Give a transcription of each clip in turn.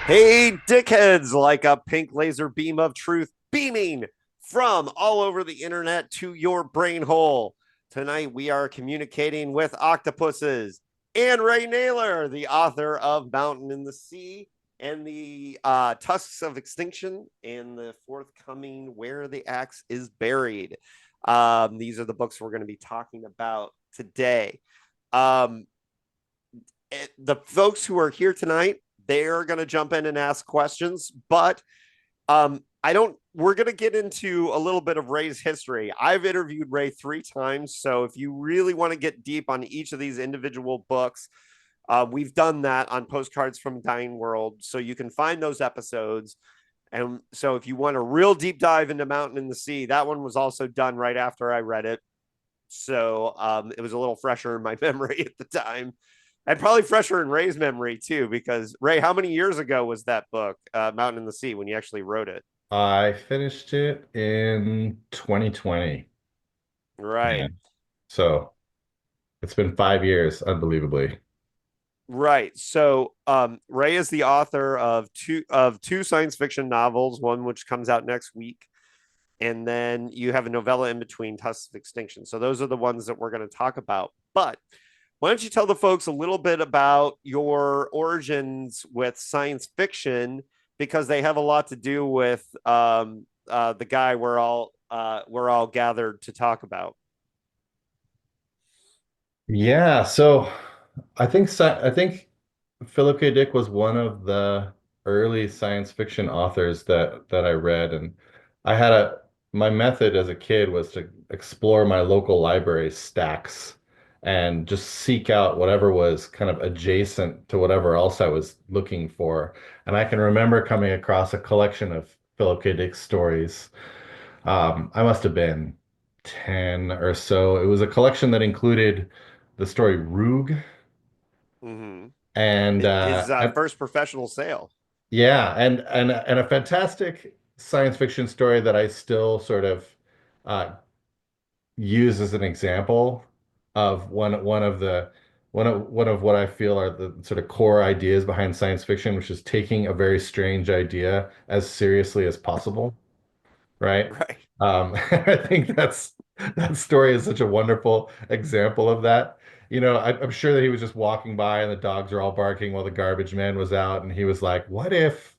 Hey, dickheads, like a pink laser beam of truth beaming from all over the internet to your brain hole. Tonight, we are communicating with octopuses and Ray Naylor, the author of Mountain in the Sea and the Tusks of Extinction and the forthcoming Where the Axe is Buried. These are the books we're going to be talking about today. Um, the folks who are here tonight, they're going to jump in and ask questions, but I don't. We're going to get into a little bit of Ray's history. I've interviewed Ray 3 times, so if you really want to get deep on each of these individual books, we've done that on Postcards from Dying World, so you can find those episodes. And so, if you want a real deep dive into Mountain in the Sea, that one was also done right after I read it. So it was a little fresher in my memory at the time, and probably fresher in Ray's memory too. Because Ray, how many years ago was that book, Mountain in the Sea, when you actually wrote it? I finished it in 2020. Yeah. Right, So it's been 5 years, unbelievably. right. So Ray is the author of two science fiction novels, one which comes out next week, and then you have a novella in between, Tusks of Extinction. So those are the ones that we're going to talk about. But why don't you tell the folks a little bit about your origins with science fiction, because they have a lot to do with the guy we're all gathered to talk about. Yeah, so I think Philip K. Dick was one of the early science fiction authors that I read, and I had a my method as a kid was to explore my local library stacks and just seek out whatever was kind of adjacent to whatever else I was looking for. And I can remember coming across a collection of Philip K. Dick stories. I must have been 10 or so. It was a collection that included the story Roog Mm-hmm. and His first professional sale. yeah, and a fantastic science fiction story that I still sort of uh, use as an example of one of what I feel are the sort of core ideas behind science fiction, which is taking a very strange idea as seriously as possible. Right? Right. I think that story is such a wonderful example of that. I'm sure that he was just walking by and the dogs are all barking while the garbage man was out, and he was like, "What if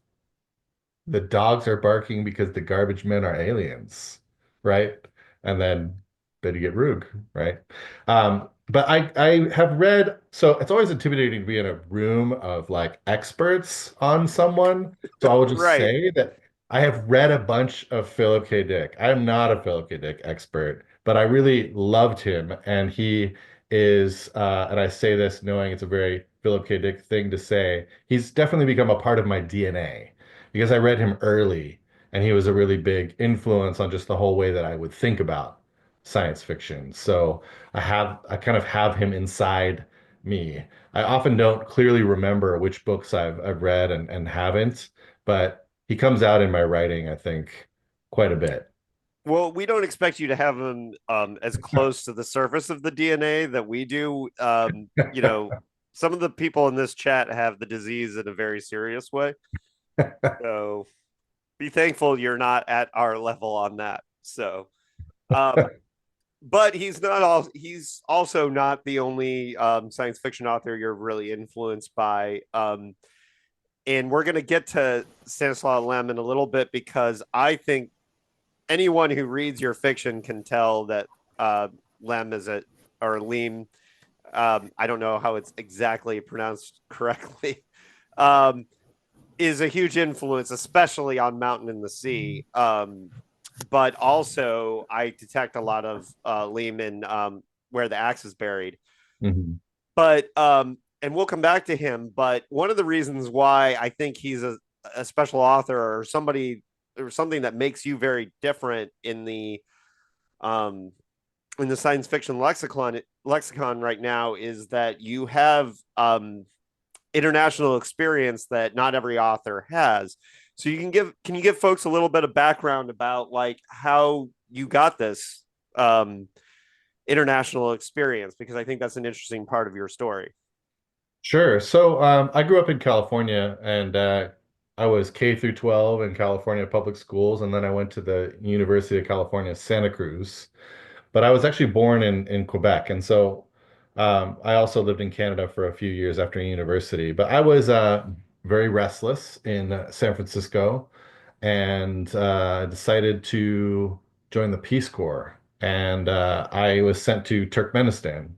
the dogs are barking because the garbage men are aliens?" Right? And then you get Roog, right? But I have read, so it's always intimidating to be in a room of like experts on someone. So I will just Right. say that I have read a bunch of Philip K. Dick. I am not a Philip K. Dick expert, but I really loved him. And he is, and I say this knowing it's a very Philip K. Dick thing to say, he's definitely become a part of my DNA because I read him early and he was a really big influence on just the whole way that I would think about science fiction. So I kind of have him inside me. I often don't clearly remember which books I've read and haven't, but he comes out in my writing, I think, quite a bit. Well, we don't expect you to have them as close to the surface of the DNA that we do. Some of the people in this chat have the disease in a very serious way. So be thankful you're not at our level on that. So, um, but he's also not the only science fiction author you're really influenced by. And we're going to get to Stanislaw Lem in a little bit, because I think anyone who reads your fiction can tell that uh, Lem is a or Leem. I don't know how it's exactly pronounced correctly. Um, is a huge influence, especially on Mountain in the Sea. But also, I detect a lot of Leem in Where the Axe is Buried. Mhm. But and we'll come back to him. But one of the reasons why I think he's a special author, or somebody or something that makes you very different um, in the science fiction lexicon right now, is that you have international experience that not every author has. So can you give folks a little bit of background about like how you got this international experience, because I think that's an interesting part of your story. Sure. So I grew up in California and I was K through 12 in California public schools, and then I went to the University of California, Santa Cruz. But I was actually born in Quebec, and so I also lived in Canada for a few years after university. But I was very restless in San Francisco, and decided to join the Peace Corps. And I was sent to Turkmenistan,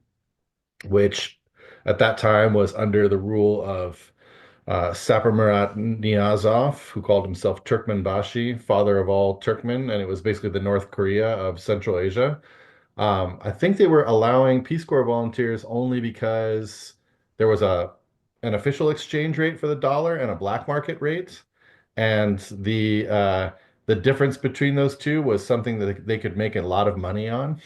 which at that time was under the rule of Saparmurat Niyazov, who called himself Turkmenbashi, father of all Turkmen, and it was basically the North Korea of Central Asia. I think they were allowing Peace Corps volunteers only because there was a an official exchange rate for the dollar and a black market rate, and the difference between those two was something that they could make a lot of money on.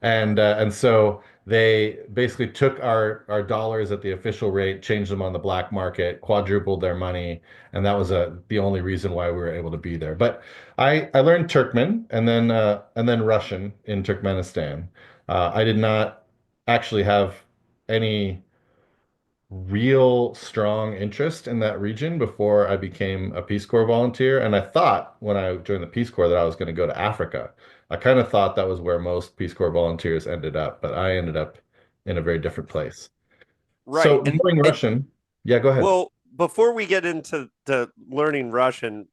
And so they basically took our dollars at the official rate, changed them on the black market, quadrupled their money, and that was the only reason why we were able to be there. But I learned Turkmen and then Russian in Turkmenistan. I did not actually have any real strong interest in that region before I became a Peace Corps volunteer. And I thought when I joined the Peace Corps that I was going to go to Africa. I kind of thought that was where most Peace Corps volunteers ended up, but I ended up in a very different place. Right. So knowing And Russian, yeah, go ahead. well, before we get into the learning Russian,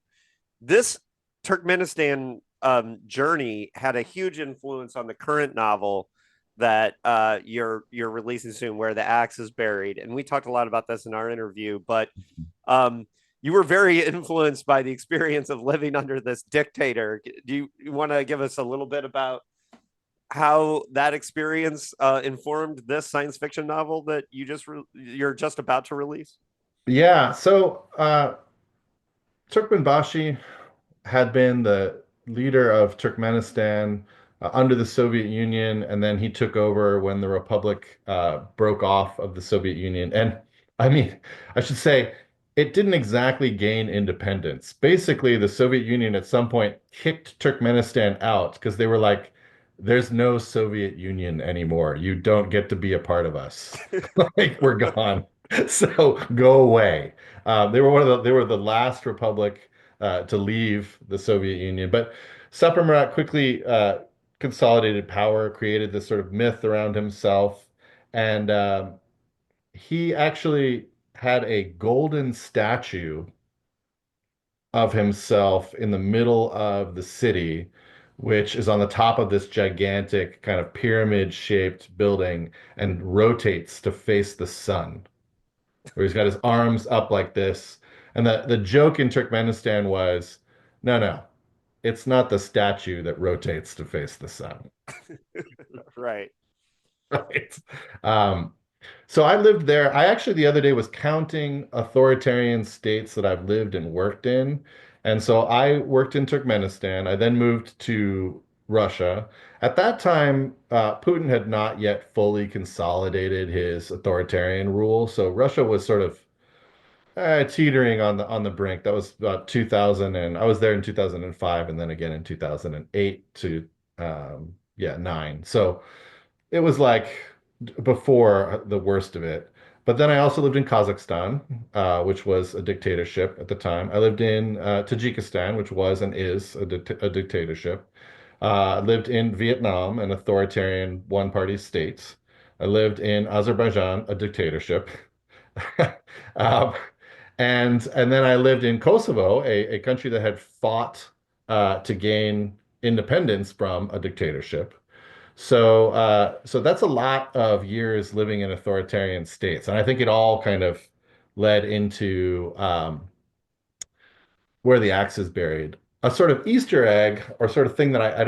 this Turkmenistan journey had a huge influence on the current novel that you're releasing soon, where the axe is buried. And we talked a lot about this in our interview, but um, you were very influenced by the experience of living under this dictator. Do you want to give us a little bit about how that experience informed this science fiction novel that you're just about to release? Yeah, so Turkmenbashi had been the leader of Turkmenistan under the Soviet Union, and then he took over when the Republic broke off of the Soviet Union. And I mean, I should say, it didn't exactly gain independence. Basically, the Soviet Union at some point kicked Turkmenistan out because they were like, there's no Soviet Union anymore. You don't get to be a part of us. Like, we're gone. So go away. They were the last republic to leave the Soviet Union. But Saparmurat quickly consolidated power, created this sort of myth around himself, and he actually had a golden statue of himself in the middle of the city, which is on the top of this gigantic kind of pyramid-shaped building and rotates to face the sun, where he's got his arms up like this. And the joke in Turkmenistan was, no, no, it's not the statue that rotates to face the sun. Right. Right. Um, so I lived there. I actually the other day was counting authoritarian states that I've lived and worked in. And so I worked in Turkmenistan. I then moved to Russia. At that time, Putin had not yet fully consolidated his authoritarian rule. So Russia was sort of teetering on the brink. That was about 2000, and I was there in 2005, and then again in 2008 to yeah, 9. So it was like before the worst of it. But then I also lived in Kazakhstan, which was a dictatorship at the time. I lived in Tajikistan, which was and is a dictatorship. I lived in Vietnam, an authoritarian one-party state. I lived in Azerbaijan, a dictatorship. Um, and then I lived in Kosovo, a country that had fought to gain independence from a dictatorship. So that's a lot of years living in authoritarian states, and I think it all kind of led into where the axe is buried. A sort of Easter egg or sort of thing that I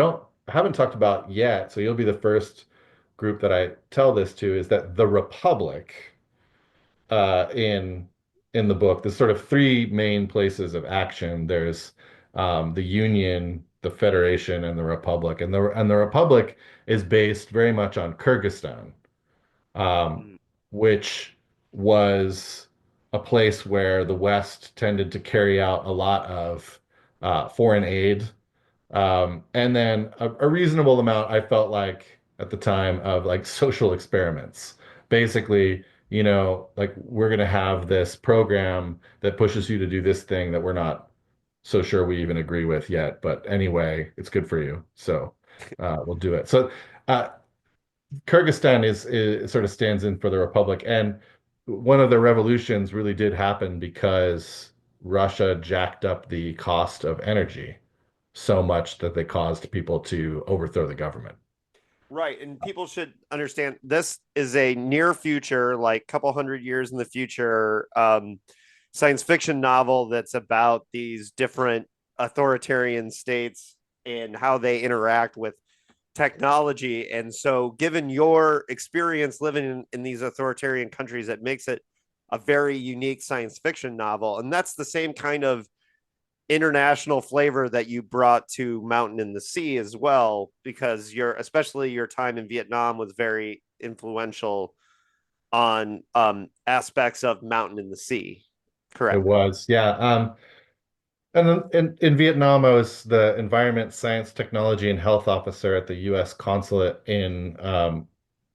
haven't talked about yet, so you'll be the first group that I tell this to, is that the Republic uh, in in the book, there's sort of three main places of action. There's the Union, the Federation, and the Republic. And the Republic is based very much on Kyrgyzstan, um, Mm. which was a place where the West tended to carry out a lot of foreign aid, and then a reasonable amount, I felt like at the time, of like social experiments. Basically, like we're going to have this program that pushes you to do this thing that we're not so sure we even agree with yet. But anyway, it's good for you. So we'll do it. So uh, Kyrgyzstan is sort of stands in for the Republic. And one of the revolutions really did happen because Russia jacked up the cost of energy so much that they caused people to overthrow the government. Right. And people should understand this is a near future, like couple hundred years in the future, science fiction novel that's about these different authoritarian states and how they interact with technology. And so, given your experience living in these authoritarian countries, it makes it a very unique science fiction novel. And that's the same kind of international flavor that you brought to Mountain in the Sea as well, because especially your time in Vietnam was very influential on aspects of Mountain in the Sea. It Correct. was, yeah. And then in Vietnam, I was the Environment, Science, Technology, and Health Officer at the U.S. Consulate in Ho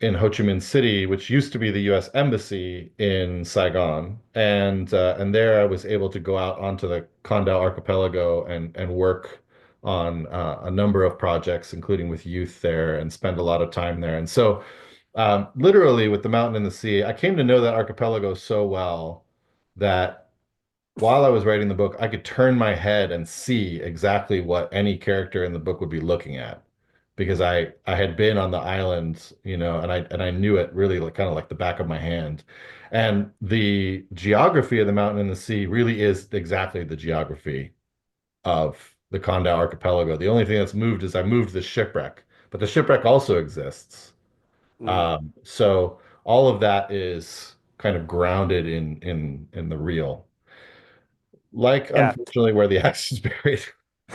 Chi Minh City, which used to be the U.S. Embassy in Saigon. And there I was able to go out onto the Condau Archipelago and work on a number of projects, including with youth there, and spend a lot of time there. And so, literally, with the Mountain and the Sea, I came to know that archipelago so well that while I was writing the book, I could turn my head and see exactly what any character in the book would be looking at because I had been on the island, and I knew it really like kind of like the back of my hand. And the geography of the mountain and the sea really is exactly the geography of the Condau archipelago. The only thing that's moved is I moved the shipwreck, but the shipwreck also exists. Mm. So all of that is kind of grounded in the real. Like, Yeah. unfortunately, where the axe is buried.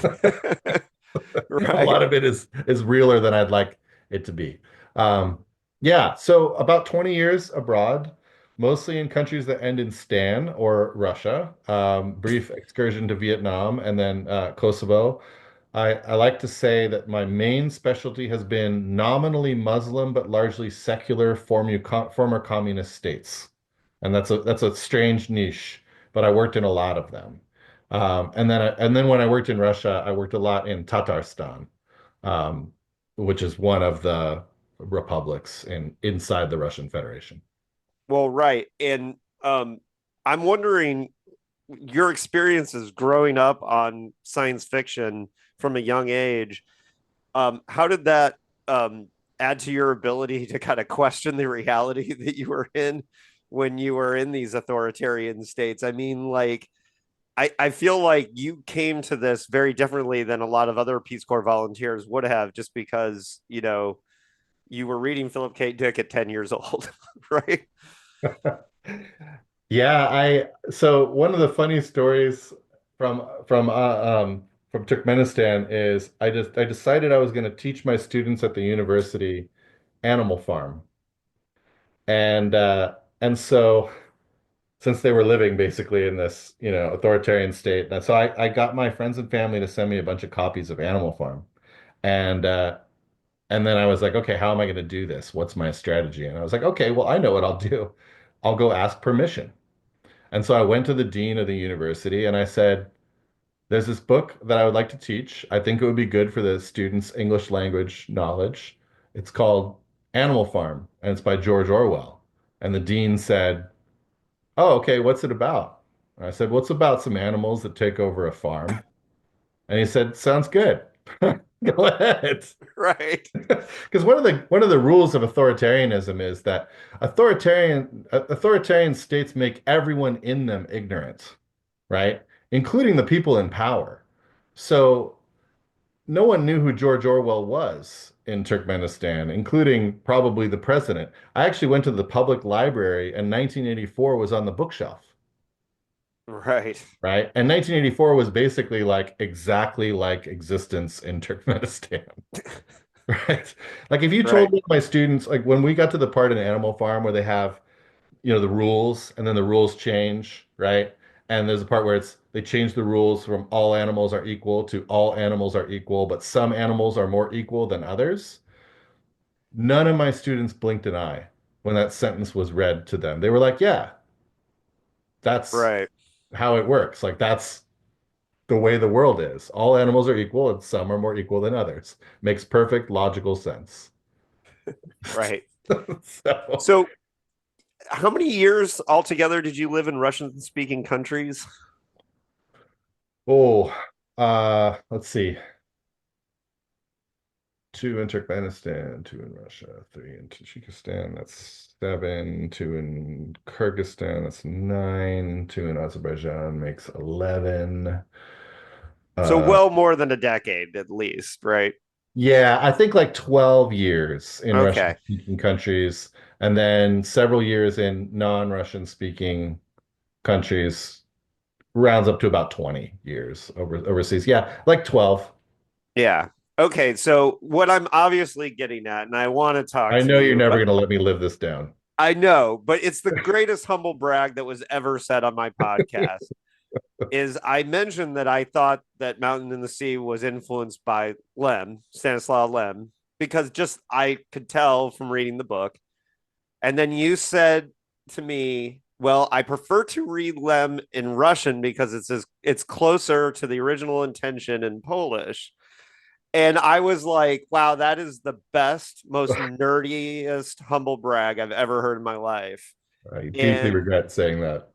A Right. lot of it is realer than I'd like it to be. Um, yeah, so about 20 years abroad, mostly in countries that end in Stan or Russia. Brief excursion to Vietnam and then Kosovo. I like to say that my main specialty has been nominally Muslim but largely secular former communist states. And that's a strange niche, but I worked in a lot of them. And then when I worked in Russia, I worked a lot in Tatarstan, um, which is one of the republics inside the Russian Federation. Well, right. And I'm wondering your experiences growing up on science fiction from a young age. How did that add to your ability to kind of question the reality that you were in when you were in these authoritarian states? I mean, like, I feel like you came to this very differently than a lot of other Peace Corps volunteers would have, just because, you were reading Philip K. Dick at 10 years old, right? Yeah, so one of the funny stories from Turkmenistan is I decided I was going to teach my students at the university Animal Farm. And so since they were living basically in this, authoritarian state, and so I got my friends and family to send me a bunch of copies of Animal Farm. And and then I was like, okay, how am I going to do this? What's my strategy? And I was like, okay, well, I know what I'll do. I'll go ask permission. And so I went to the dean of the university and I said, there's this book that I would like to teach. I think it would be good for the students' English language knowledge. It's called Animal Farm, and it's by George Orwell. And the dean said, oh, okay, what's it about? And I said, well, it's about some animals that take over a farm. And he said, sounds good. Go ahead. Right. Because one of the rules of authoritarianism is that authoritarian states make everyone in them ignorant, right? Including the people in power. So no one knew who George Orwell was in Turkmenistan, including probably the president. I actually went to the public library and 1984 was on the bookshelf, Right. right? And 1984 was basically like exactly like existence in Turkmenistan. Right. Like if you told Right. me my students, like when we got to the part in Animal Farm where they have, the rules and then the rules change, right? And there's a part where they change the rules from all animals are equal to all animals are equal, but some animals are more equal than others. None of my students blinked an eye. when that sentence was read to them. They were like, yeah, that's Right. how it works. Like that's the way the world is. All animals are equal, and some are more equal than others. Makes perfect logical sense. Right. So, So, how many years altogether did you live in Russian speaking countries? oh, let's see. Two in Turkmenistan, two in Russia, three in Tajikistan. That's seven. Two in Kyrgyzstan. That's nine. Two in Azerbaijan makes 11. So, Uh, well more than a decade at least, right? yeah, I think like 12 years in Russian Okay. speaking countries, and then several years in non-Russian speaking countries, rounds up to about 20 years overseas. Yeah, like 12. Yeah. Okay. So, what I'm obviously getting at, and I want to talk I to know you're you never about, going to let me live this down. I know, but it's the greatest humble brag that was ever said on my podcast. Is I mentioned that I thought that Mountain in the Sea was influenced by Stanislaw Lem, because just I could tell from reading the book. And then you said to me, "Well, I prefer to read Lem in Russian because it's closer to the original intention in Polish." And I was like, "Wow, that is the best, most nerdiest humble brag I've ever heard in my life." I deeply And regret saying that.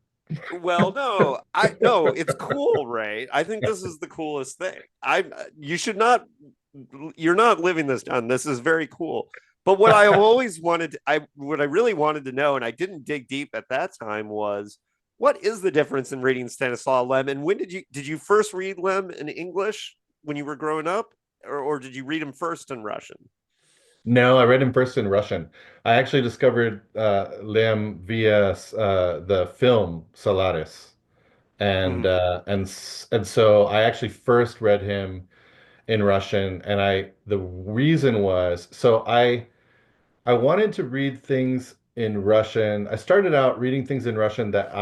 well, no, I no, it's cool, Ray. I think this is the coolest thing. I You should not, you're not living this down. This is very cool. But what I always wanted, what I really wanted to know, and I didn't dig deep at that time, was what is the difference in reading Stanislaw Lem, and when did you first read Lem in English when you were growing up, or did you read him first in Russian? No, I read him first in Russian. I actually discovered Liam via the film Solaris, and Hmm. and so I actually first read him in Russian, and the reason was I wanted to read things in Russian. I started out reading things in Russian that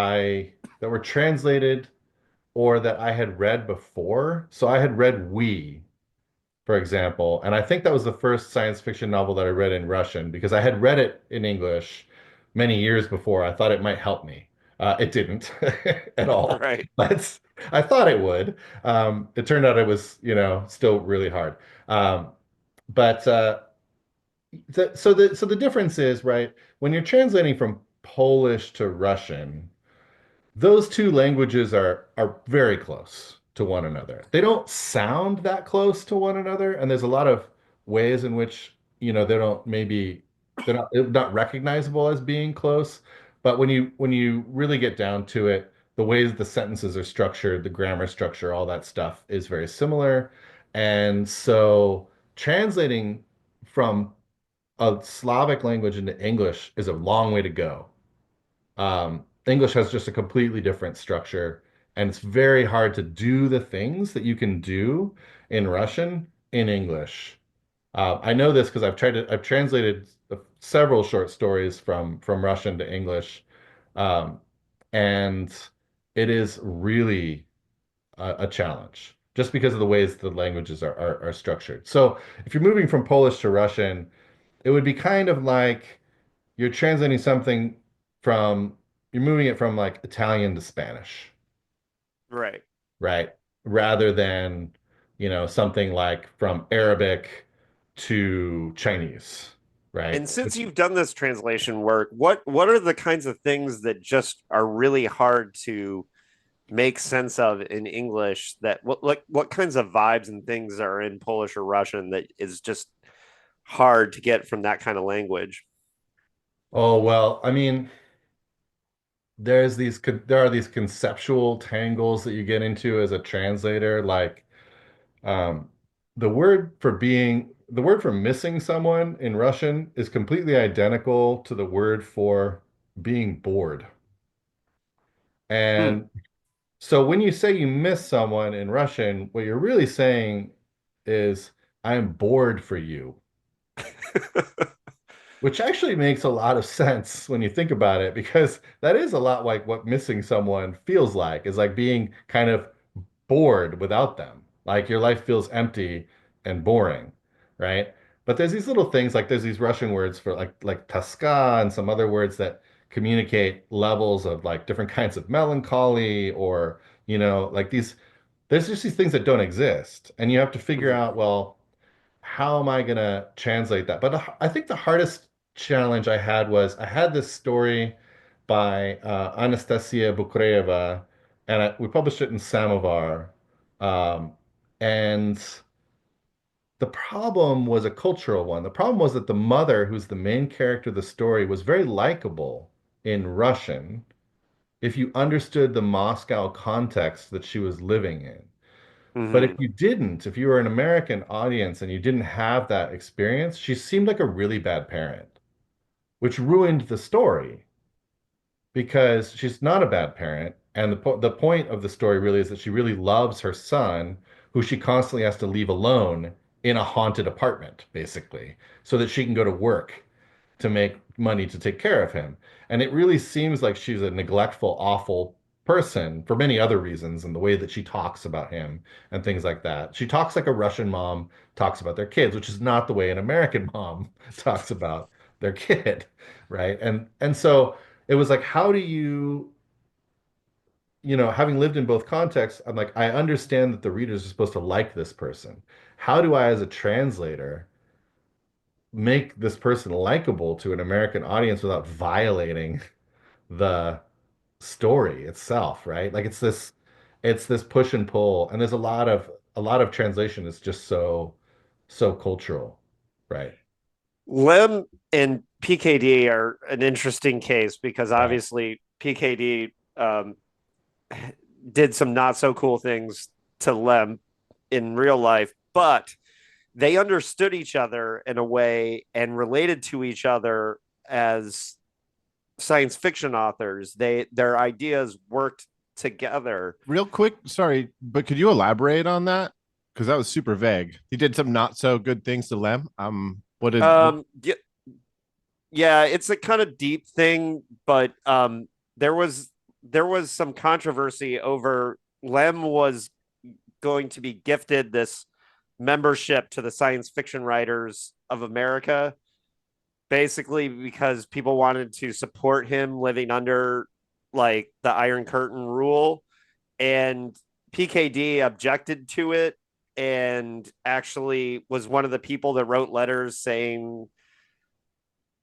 were translated or that I had read before. So I had read We, for example. And I think that was the first science fiction novel that I read in Russian because I had read it in English many years before. I thought it might help me. It didn't at all, Right. but I thought it would. It turned out it was, still really hard. But so the difference is, right, when you're translating from Polish to Russian, those two languages are very close to one another. They don't sound that close to one another, and there's a lot of ways in which, they're not recognizable as being close. But when you really get down to it, the ways the sentences are structured, the grammar structure, all that stuff is very similar. And so translating from a Slavic language into English is a long way to go. English has just a completely different structure, and it's very hard to do the things that you can do in Russian in English. I know this because I've translated several short stories from Russian to English, um, and it is really a challenge just because of the ways the languages are structured. So if you're moving from Polish to Russian, it would be kind of like you're translating something from, you're moving it from like Italian to Spanish, Right. right? Rather than, something like from Arabic to Chinese, right? And since you've done this translation work, what are the kinds of things that just are really hard to make sense of in English, that what kinds of vibes and things are in Polish or Russian that is just hard to get from that kind of language? Oh, well, I mean, there are these conceptual tangles that you get into as a translator, like um, the word for missing someone in Russian is completely identical to the word for being bored. Hmm. And so when you say you miss someone in Russian, what you're really saying is, I'm bored for you, which actually makes a lot of sense when you think about it, because that is a lot like what missing someone feels like, is like being kind of bored without them. Like your life feels empty and boring, right? But there's these little things like there's these Russian words for like toska and some other words that communicate levels of like different kinds of melancholy or, like there's just these things that don't exist. And you have to figure Mhm. out, well, how am I going to translate that? But I think the hardest challenge I had was I had this story by Anastasia Bukreeva, and we published it in Samovar. Um, and the problem was a cultural one. The problem was that the mother, who's the main character of the story, was very likable in Russian if you understood the Moscow context that she was living in. But if Mhm. you didn't, if you were an American audience and you didn't have that experience, she seemed like a really bad parent, which ruined the story because she's not a bad parent. And the point of the story really is that she really loves her son, who she constantly has to leave alone in a haunted apartment, basically, so that she can go to work to make money to take care of him. And it really seems like she's a neglectful, awful person for many other reasons and the way that she talks about him and things like that. She talks like a Russian mom talks about their kids, which is not the way an American mom talks about their kid, right? And so it was like, how do you, having lived in both contexts, I'm like, I understand that the readers are supposed to like this person. How do I, as a translator, make this person likable to an American audience without violating the story itself, right? Like it's this push and pull, and there's a lot of translation is just so cultural, right? Lem and PKD are an interesting case because Yeah. obviously PKD did some not so cool things to Lem in real life, but they understood each other in a way and related to each other as science fiction authors. Their ideas worked together. Real quick, sorry, but could you elaborate on that? Because that was super vague. He did some not so good things to Lem. Yeah, yeah, it's a kind of deep thing, but there was there was some controversy over Lem was going to be gifted this membership to the Science Fiction Writers of America, basically because people wanted to support him living under like the Iron Curtain rule, and PKD objected to it and actually was one of the people that wrote letters saying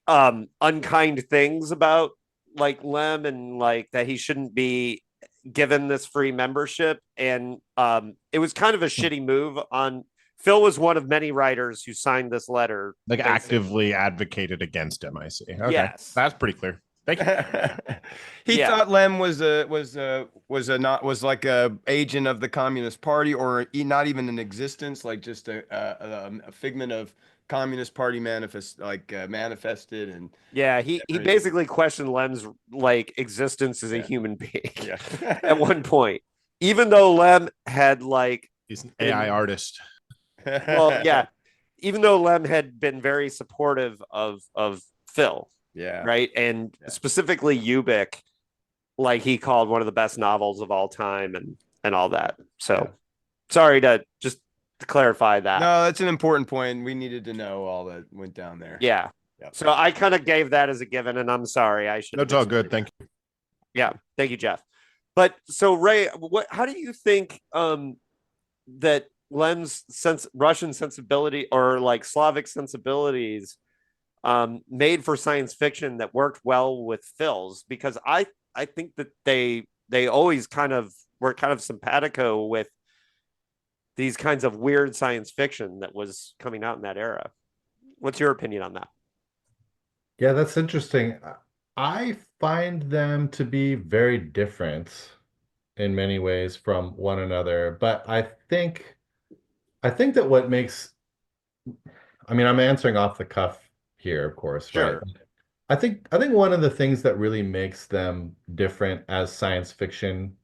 unkind things about like Lem and like that he shouldn't be given this free membership. And it was kind of a shitty move on Phil was one of many writers who signed this letter. like Basically. actively advocated against him. I see. Okay, Yes. that's pretty clear. Thank you. He Yeah. thought Lem was like a agent of the Communist Party, or not even in existence, like just a figment of Communist Party manifested and Yeah, he everything. basically questioned Lem's like existence as a Yeah, human being yeah. at one point. Even though Lem had like He's an AI been artist. well, yeah, even though Lem had been very supportive of Phil, Yeah, right? And yeah. specifically Ubik, like he called one of the best novels of all time and all that. Yeah. So sorry to clarify that. No, that's an important point. We needed to know all that went down there. Yeah. Yep. So I kind of gave that as a given, and I'm sorry. I should No, have it's all good. explained Thank that. you. Yeah. Thank you, Jeff. But so Ray, what how do you think that Lem's Russian sensibility or like Slavic sensibilities made for science fiction that worked well with Phil's? Because I think that they always kind of were kind of simpatico with these kinds of weird science fiction that was coming out in that era. What's your opinion on that? Yeah, that's interesting. I find them to be very different in many ways from one another, but I think that what makes, I mean, I'm answering off the cuff here, of course, right? Sure. I think one of the things that really makes them different as science fiction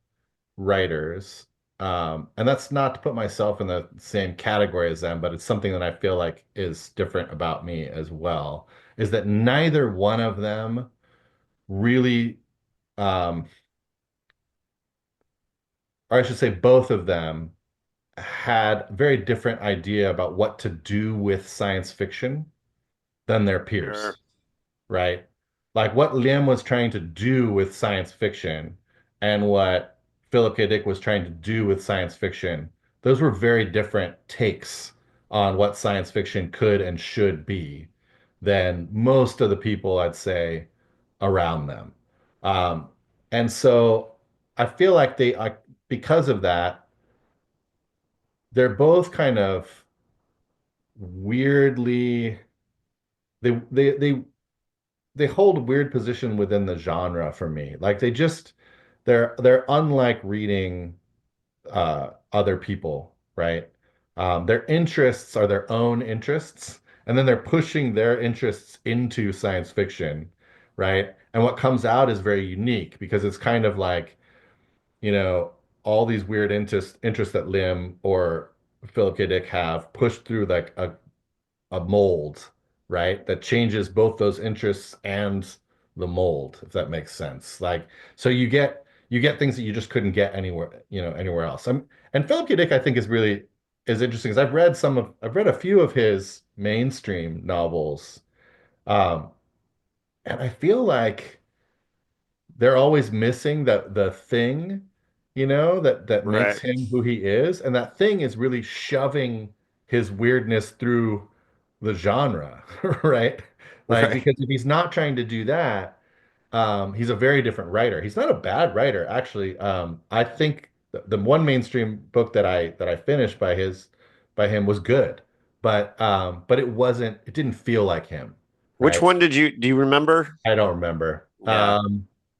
writers, and that's not to put myself in the same category as them, but it's something that I feel like is different about me as well, is that neither one of them really, um, or I should say both of them had very different idea about what to do with science fiction than their Sure. peers, right? Like what Liam was trying to do with science fiction and what Philip K. Dick was trying to do with science fiction, those were very different takes on what science fiction could and should be than most of the people, I'd say, around them. Um, and so I feel like because of that, they're both kind of weirdly, they they they they hold weird position within the genre for me. Like they're unlike reading other people, right? Their interests are their own interests, and then they're pushing their interests into science fiction, right? And what comes out is very unique because it's kind of like, you know, all these weird interests that Lim or Philip K. Dick have pushed through like a mold, right? That changes both those interests and the mold, if that makes sense. Like, so you get things that you just couldn't get anywhere, anywhere else. And Philip K. Dick, I think, is interesting because I've read a few of his mainstream novels, um, and I feel like they're always missing the thing, that makes Right. him who he is, and that thing is really shoving his weirdness through the genre, right? Like Right. because if he's not trying to do that, he's a very different writer. He's not a bad writer, actually. I think the one mainstream book that I finished by him was good, but it didn't feel like him, Which right? one do you remember? I don't remember. Yeah.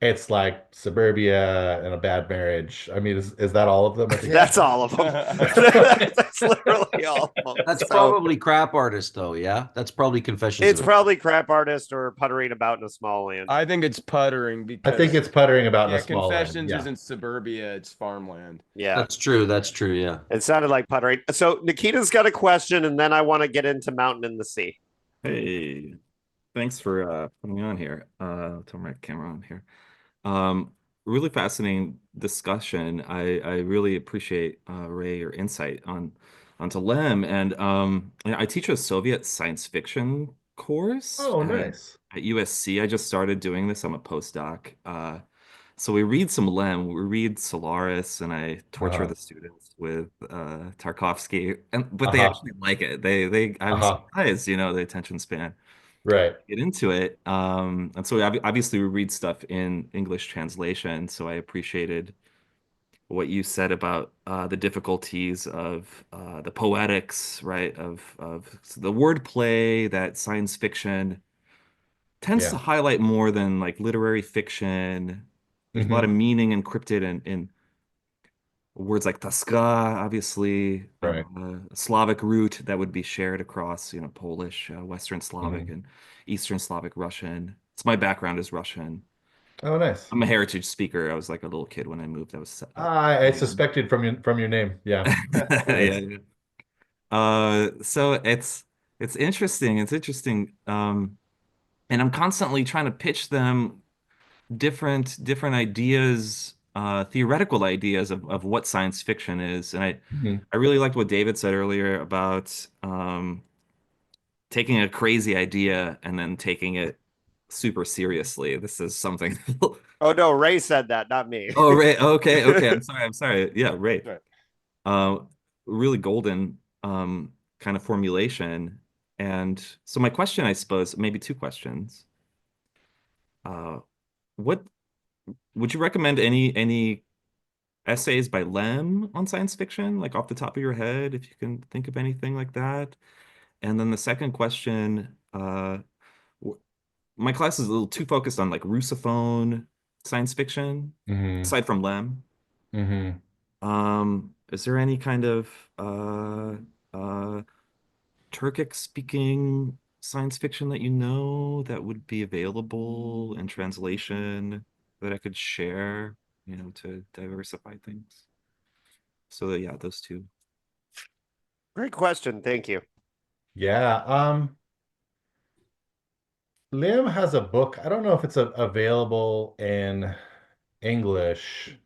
It's like Suburbia and a bad marriage. I mean, is that all of them? I think. That's all of them. That's literally all of them. That's So probably Crap Artist, though. Yeah, that's probably Confessions it's of a. probably Crap Artist or Puttering About in a Small Land. I think it's puttering I think because it's puttering about in yeah, a small land. Confessions Yeah. isn't suburbia, it's farmland. Yeah. That's true. That's true. Yeah. It sounded like Puttering. So Nikita's got a question, and then I want to get into Mountain in the Sea. Hey, thanks for putting me on here. Turn my camera on here. Um, Really fascinating discussion. I really appreciate Ray your insight onto Lem, and I teach a Soviet science fiction course Oh, nice. at USC. I just started doing this. I'm a postdoc. So we read some Lem, we read Solaris, and I torture Uh-huh. the students with Tarkovsky, but they Uh-huh. actually like it. They I was Uh-huh. surprised, the attention span Right. get into it. And so obviously we read stuff in English translation. So I appreciated what you said about the difficulties of the poetics, right? Of the wordplay that science fiction tends to Yeah. highlight more than like literary fiction. There's a lot of Hmm. meaning encrypted in words like Toska, obviously, Right. Slavic root that would be shared across, Polish, Western Slavic, Hmm. and Eastern Slavic Russian. So my background is Russian. Oh, nice. I'm a heritage speaker. I was like a little kid when I moved. I was I young. suspected from your name. Yeah. Yeah, Nice. yeah. So it's interesting. It's interesting. And I'm constantly trying to pitch them different ideas, theoretical ideas of what science fiction is. And Mhm. I really liked what David said earlier about taking a crazy idea and then taking it super seriously. This is something. Oh no, Ray said that, not me. Oh, Ray. Okay, okay. I'm sorry. Yeah, Ray. Right. Uh, Really golden kind of formulation. And so my question, I suppose, maybe two questions. Uh, what would you recommend any essays by Lem on science fiction, like off the top of your head, if you can think of anything like that? And then the second question, w- my class is a little too focused on like Russophone science fiction, Hmm. aside from Lem. Hmm. Is there any kind of uh Turkic speaking science fiction that you know that would be available in translation that I could share, to diversify things? So yeah, those two. Great question. Thank you. Yeah. Liam has a book. I don't know if it's available in English.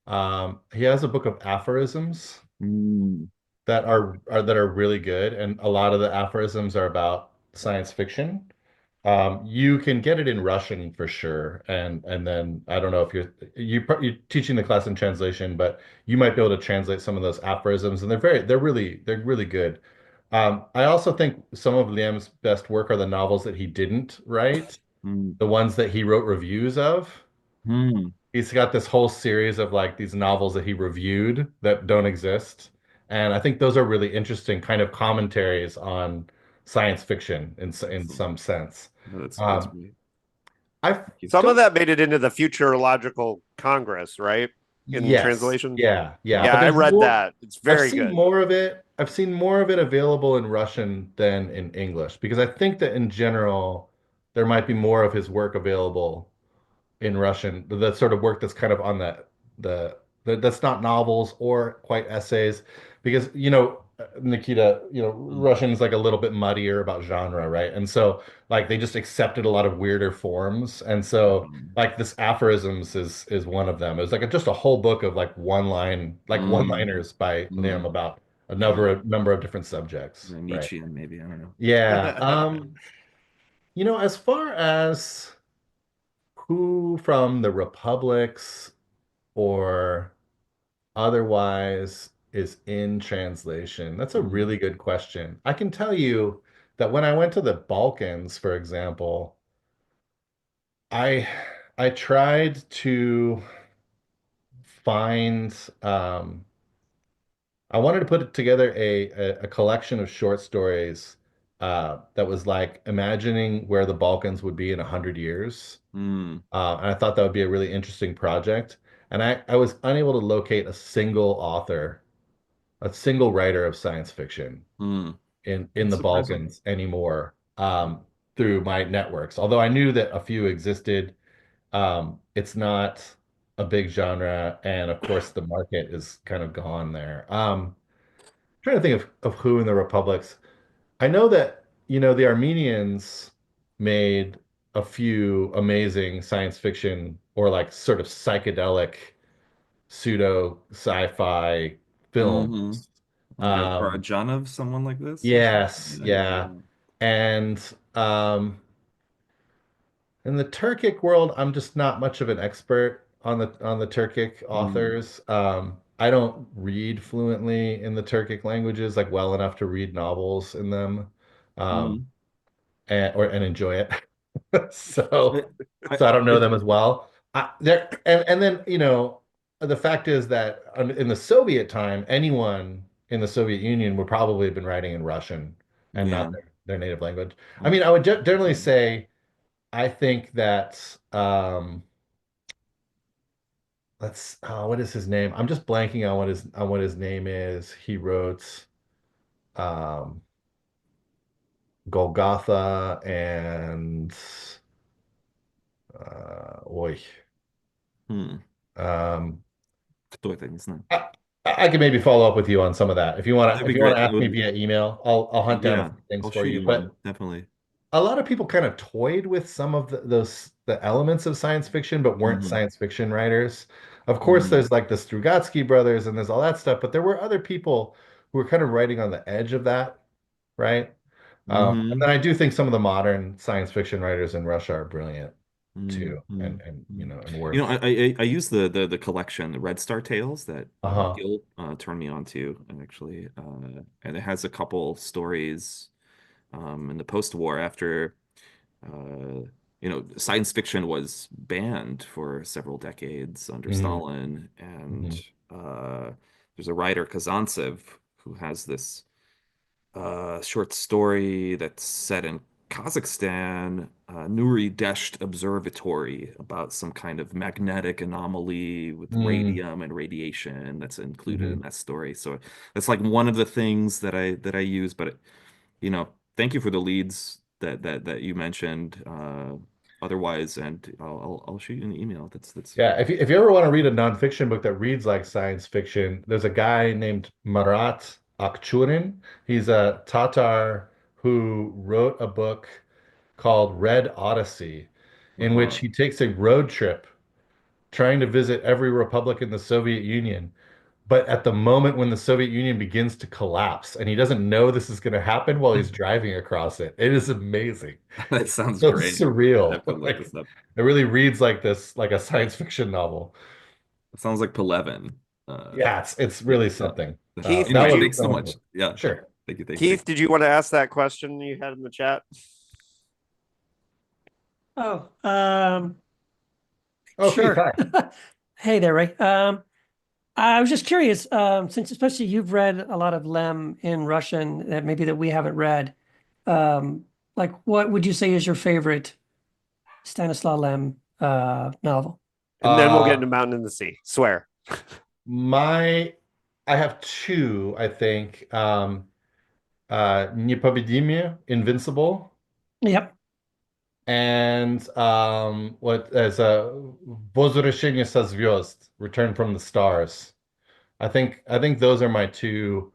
He has a book of aphorisms. Mm. that are really good, and a lot of the aphorisms are about science fiction. You can get it in Russian for sure, and then I don't know if you're teaching the class in translation, but you might be able to translate some of those aphorisms, and they're really good. I also think some of Liam's best work are the novels that he didn't write, Mm. the ones that he wrote reviews of. Mm. He's got this whole series of like these novels that he reviewed that don't exist. And I think those are really interesting kind of commentaries on science fiction in Awesome. some sense. No, that's Um, great. I Thank you. Some of don't, that made it into the Futurological Congress, right? In yes, translation. yeah, Yeah, but I there's read more. that. It's very good. I've seen more of it available in Russian than in English because I think that in general, there might be more of his work available in Russian, the sort of work that's kind of on that's not novels or quite essays, because Nikita, Mm. Russian is like a little bit muddier about genre, right? And so like they just accepted a lot of weirder forms, and so Um, like this aphorisms is one of them. It was like just a whole book of like mm. one-liners by Liam Mm. about a Yeah. number of different subjects, right? Nietzschean, maybe. I don't know. Yeah. As far as who from the republics or otherwise is in translation? That's a Mm. really good question. I can tell you that when I went to the Balkans, for example, I I tried to find I wanted to put together a collection of short stories that was like imagining where the Balkans would be in 100 years. Mm. And I thought that would be a really interesting project. And I was unable to locate a single author, a single writer of science fiction Mm. in That's the surprising. Balkans anymore, through my networks. Although I knew that a few existed, it's not a big genre, and of course the market is kind of gone there. Trying to think of who in the republics. I know that, the Armenians made a few amazing science fiction or like sort of psychedelic pseudo sci-fi Hmm. films. Like a Um, Parajanov, someone like this, or something. yes, Yeah, yeah, yeah. yeah. And in the Turkic world, I'm just not much of an expert on the Turkic Mm. authors. I don't read fluently in the Turkic languages, like well enough to read novels in them. Um, Mm. and enjoy it. So, I, I, so I don't know I, them as well. And then the fact is that in the Soviet time, anyone in the Soviet Union would probably have been writing in Russian and not yeah. their native language. I Um, mean, I would generally say I think that what is his name? I'm just blanking on what his name is. He wrote um, Golgotha and oi. hmm. Um, Кто это? Не знаю. I, I can maybe follow up with you on some of that. That'd If be you want great. to That ask me would, via email, I'll hunt down a yeah, few things I'll for shoot you. you But one, definitely. a lot of people kind of toyed with some of the elements of science fiction, but weren't Hmm. science fiction writers. Of course, Mm. there's like the Strugatsky brothers and there's all that stuff, but there were other people who were kind of writing on the edge of that, right? And Hmm. then I do think some of the modern science fiction writers in Russia are brilliant too, Mm. Mm. and Mm. and You know, worth. I use the collection, the Red Star Tales that Uh-huh. Gil turned me on to actually, and it has a couple stories in the post-war after uh, science fiction was banned for several decades under Hmm. Stalin, and Hmm. uh, there's a writer Kazantsev who has this short story that's set in Kazakhstan, Nuri Desht Observatory, about some kind of magnetic anomaly with Hmm. radium and radiation that's included in Hmm. that story. So that's like one of the things that I use. But thank you for the leads that you mentioned. Otherwise, and I'll shoot you an email. That's Yeah, if you ever want to read a nonfiction book that reads like science fiction, there's a guy named Marat Akchurin. He's a Tatar who wrote a book called Red Odyssey, in which uh-huh. he takes a road trip trying to visit every republic in the Soviet Union, but at the moment when the Soviet Union begins to collapse and he doesn't know this is going to happen while he's driving across it. It is amazing. That sounds So great. surreal. I have to look Like, this up. it really reads like this, like a science fiction novel. It sounds like Pelevin. Yeah, it's really something. Keith, Anyway, did you- thanks so much. Yeah. Sure. Thank you. Thank Keith, did you want to ask that question you had in the chat? Oh, Oh, sure. Keith, hi. Hey there, Ray. I was just curious, since especially you've read a lot of Lem in Russian that maybe that we haven't read. Like what would you say is your favorite Stanislaw Lem novel? And then we'll get into Mountain in the Sea. Swear. I have two, I think. Непобедимые, Invincible, Yep. and what as a Возвращение со звезд, Return from the Stars. I think those are my two,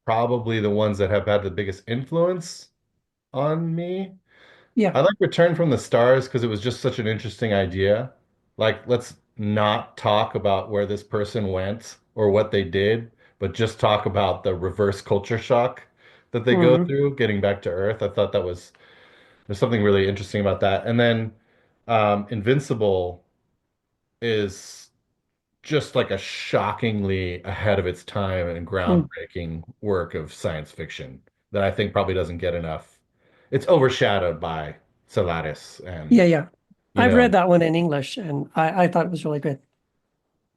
probably the ones that have had the biggest influence on me. Yeah. I like Return from the Stars because it was just such an interesting idea. Like, let's not talk about where this person went or what they did, but just talk about the reverse culture shock that they go Mhm. through getting back to Earth. I thought there's something really interesting about that. And then Invincible is just like a shockingly ahead of its time and groundbreaking work of science fiction that I think probably doesn't get enough. It's overshadowed by Solaris and Yeah. you I've know, read that one in English and I thought it was really good.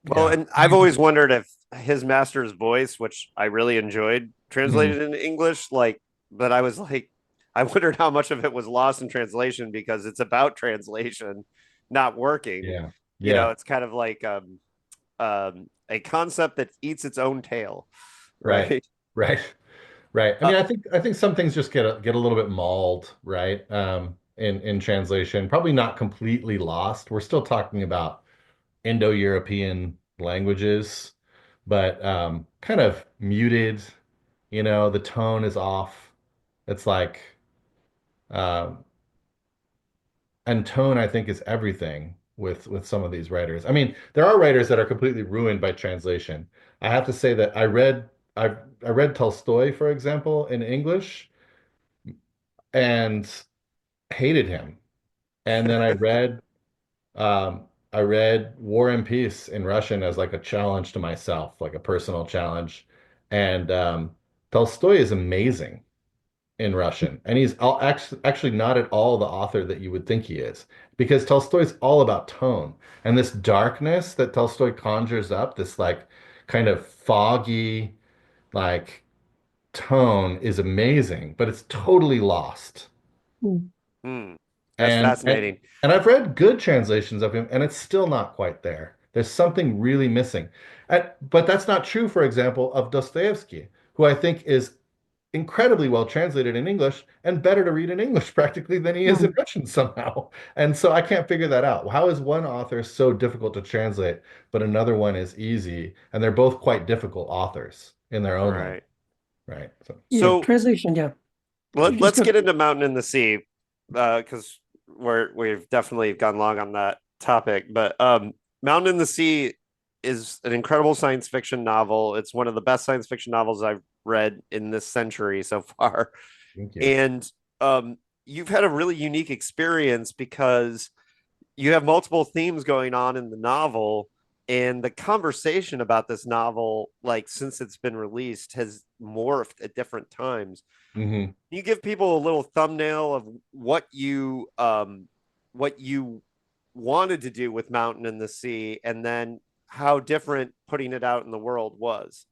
Well, yeah. and I've always wondered if his master's voice, which I really enjoyed, translated into English, like, but I was like, I wondered how much of it was lost in translation because it's about translation not working. Yeah. You know, Yeah. it's kind of like a concept that eats its own tail, Right. right? Right. Right. I mean, I think some things just get a little bit mauled, right? In translation, probably not completely lost. We're still talking about Indo-European languages, but kind of muted, the tone is off. It's like um and tone, I think, is everything with some of these writers. I mean, there are writers that are completely ruined by translation. I have to say that I read Tolstoy, for example, in English and hated him. And then I read War and Peace in Russian as like a challenge to myself, like a personal challenge. And Tolstoy is amazing in Russian, and he's actually not at all the author that you would think he is, because Tolstoy's all about tone and this darkness that Tolstoy conjures up, this like kind of foggy like tone is amazing, but it's totally lost. Hmm. That's And, and fascinating. and I've read good translations of him, and it's still not quite there. There's something really missing. But that's not true, for example, of Dostoevsky, who I think is incredibly well translated in English and better to read in English practically than he is in Russian somehow. And so I can't figure that out. How is one author so difficult to translate, but another one is easy? And they're both quite difficult authors in their own Right. right. So Yeah, So translation, yeah. let's get into Mountain in the Sea because we've definitely gone long on that topic. But Mountain in the Sea is an incredible science fiction novel. It's one of the best science fiction novels I've read in this century so far. thank you. And you've had a really unique experience because you have multiple themes going on in the novel, and the conversation about this novel, like since it's been released, has morphed at different times. hmm Can you give people a little thumbnail of what you wanted to do with Mountain in the Sea, and then how different putting it out in the world was?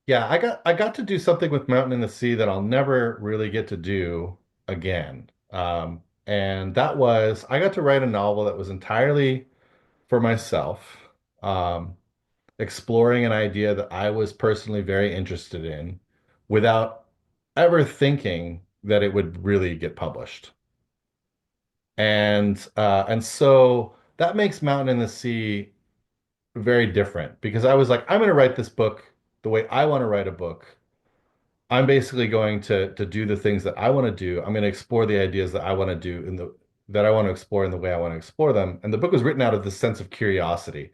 Yeah, I got to do something with Mountain in the Sea that I'll never really get to do again. And that was I got to write a novel that was entirely for myself, um, exploring an idea that I was personally very interested in without ever thinking that it would really get published. And so that makes Mountain in the Sea very different because I was like, I'm going to write this book the way I want to write a book. I'm basically going to do the things that I want to do. I'm going to explore the ideas that I want to do in the that I want to explore in the way I want to explore them. And the book was written out of this sense of curiosity.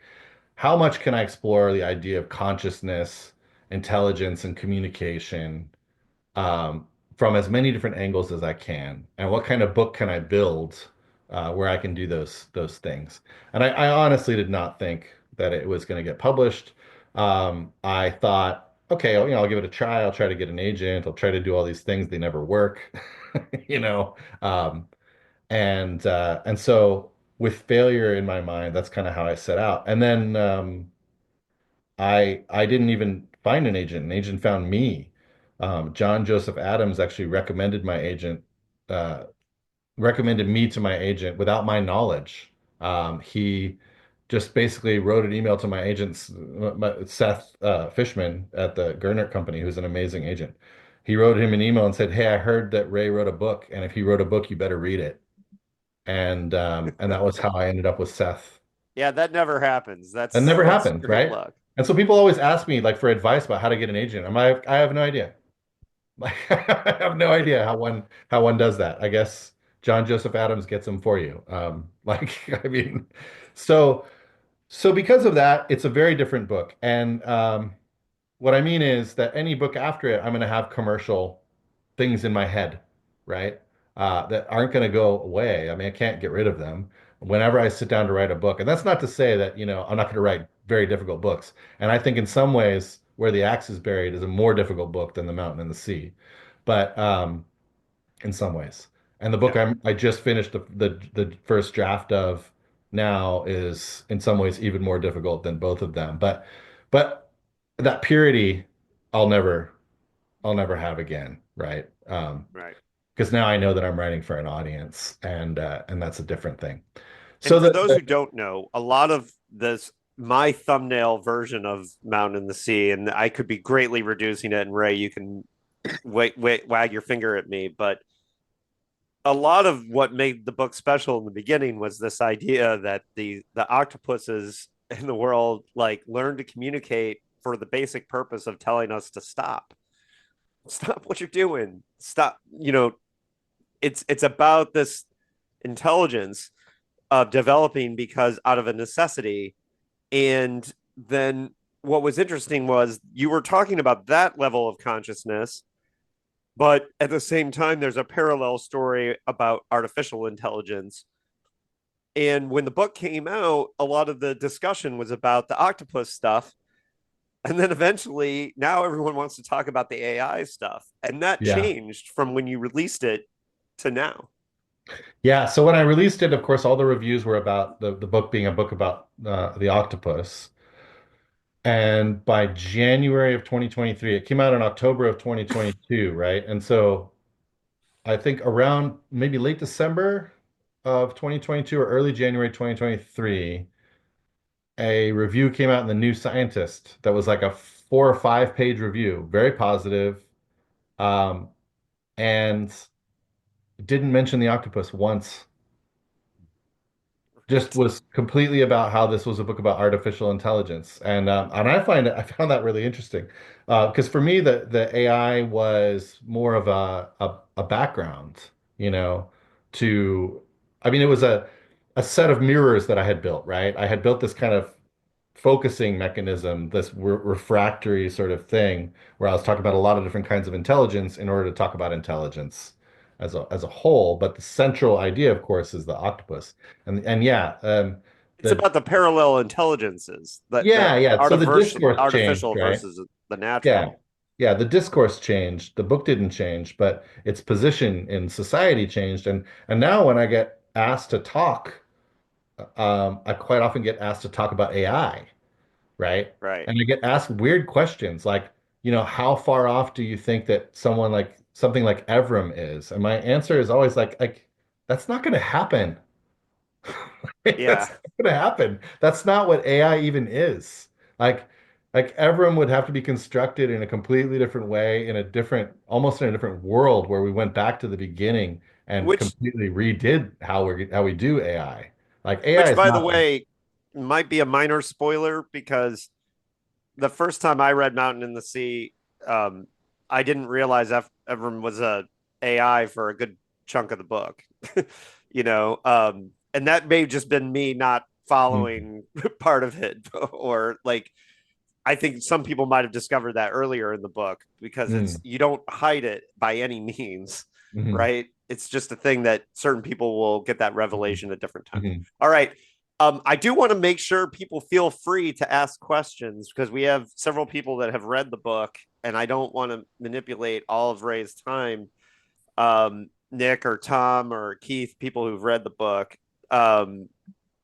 how much can I explore the idea of consciousness, intelligence, and communication um, from as many different angles as I can, and what kind of book can I build where I can do those things. And I honestly did not think that it was going to get published. I thought, okay, I'll give it a try. I'll try to get an agent. I'll try to do all these things. They never work, you know. And so with failure in my mind, that's kind of how I set out. And then I didn't even find an agent. An agent found me. John Joseph Adams actually uh, recommended me to my agent without my knowledge. He just basically wrote an email to my agent, Seth Fishman at the Gernert Company, who's an amazing agent. He wrote him an email and said, "Hey, I heard that Ray wrote a book, and if he wrote a book, you better read it." And that was how I ended up with Seth. Yeah, that never happens. That never That's happened, great right? luck. And so people always ask me like for advice about how to get an agent. I have no idea. Like I have no idea how one does that. I guess John Joseph Adams gets them for you. Like I mean, so so because of that, it's a very different book. And what I mean is that any book after it, I'm going to have commercial things in my head, right? That aren't going to go away. I mean, I can't get rid of them whenever I sit down to write a book. And that's not to say that, I'm not going to write very difficult books. And I think in some ways, Where the Axe is Buried is a more difficult book than The Mountain and the Sea. But in some ways. And the book Yeah. I just finished the first draft of now is in some ways even more difficult than both of them. But that purity I'll never I'll never have again, right? Right. Because now I know that I'm writing for an audience, and that's a different thing. So And for those who don't know, a lot of this, my thumbnail version of Mountain in the Sea, and I could be greatly reducing it, and Ray, you can wag your finger at me, but a lot of what made the book special in the beginning was this idea that the octopuses in the world like learn to communicate for the basic purpose of telling us to stop what you're doing, stop. It's about this intelligence of developing because out of a necessity. And then what was interesting was you were talking about that level of consciousness, but at the same time, there's a parallel story about artificial intelligence. And when the book came out, a lot of the discussion was about the octopus stuff. And then eventually, now everyone wants to talk about the AI stuff. And that yeah. changed from when you released it to now. Yeah, so when I released it, of course, all the reviews were about the book being a book about the octopus. And by January of 2023, it came out in October of 2022, right? And so I think around maybe late December of 2022 or early January 2023, a review came out in the New Scientist that was like a 4 or 5 page review, very positive, um, and didn't mention the octopus once. Just was completely about how this was a book about artificial intelligence, and I found that really interesting, because for me the AI was more of a background, you know, to I mean it was a set of mirrors that I had built, right? I had built this kind of focusing mechanism, this refractory sort of thing, where I was talking about a lot of different kinds of intelligence in order to talk about intelligence as a whole. But the central idea, of course, is the octopus. And yeah, It's about the parallel intelligences, yeah, the yeah. So the discourse changed, artificial right? versus the Yeah. natural. Yeah, the discourse changed. The book didn't change, but its position in society changed. And now when I get asked to talk, I quite often get asked to talk about AI, right? Right. And I get asked weird questions like, how far off do you think that something like Evrim is? And my answer is always like that's not going to happen. Yeah. That's not going to happen. That's not what AI even is. Like like Evrim would have to be constructed in a completely different way, almost in a different world where we went back to the beginning and Which completely redid how we do AI. Like AI which is by the not. way might be a minor spoiler because the first time I read Mountain in the Sea, um, I didn't realize Evrim was a AI for a good chunk of the book. And that may have just been me not following part of it, or like I think some people might have discovered that earlier in the book because it's you don't hide it by any means, right? It's just a thing that certain people will get that revelation at different times. All right. I do want to make sure people feel free to ask questions because we have several people that have read the book, and I don't want to manipulate all of Ray's time. Nick or Tom or Keith, people who've read the book,